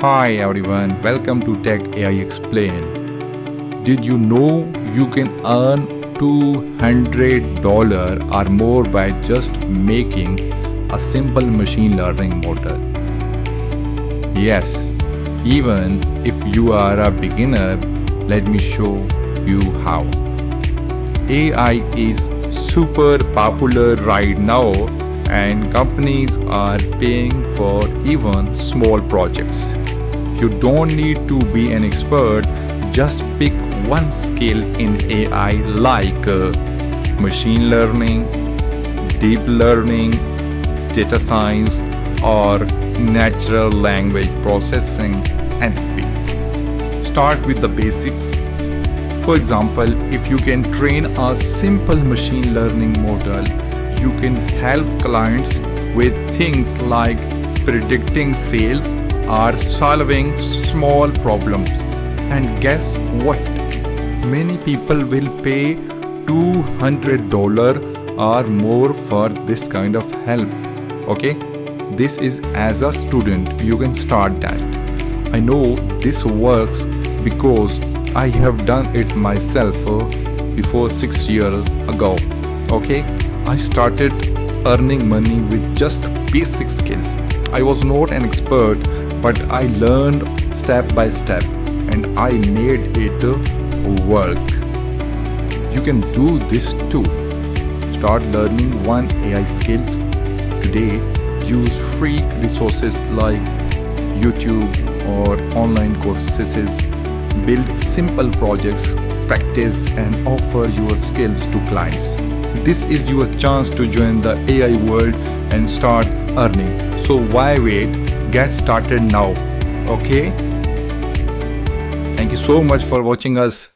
Hi everyone, welcome to Tech AI Explain. Did you know you can earn $200 or more by just making a simple machine learning model? Yes, even if you are a beginner, let me show you how. AI is super popular right now and companies are paying for even small projects. You don't need to be an expert, just pick one skill in AI like machine learning, deep learning, data science, or natural language processing and pay. Start with the basics. For example, if you can train a simple machine learning model, you can help clients with things like predicting sales or solving small problems. And guess what? Many people will pay $200 or more for this kind of help. Okay? This is as a student, you can start that. I know this works because I have done it myself before 6 years ago. Okay? I started earning money with just basic skills. I was not an expert, but I learned step by step and I made it work. You can do this too. Start learning one AI skills today. Use free resources like YouTube or online courses. Build simple projects, practice and offer your skills to clients. This is your chance to join the AI world and start earning. So why wait? Get started now. Okay? Thank you so much for watching us.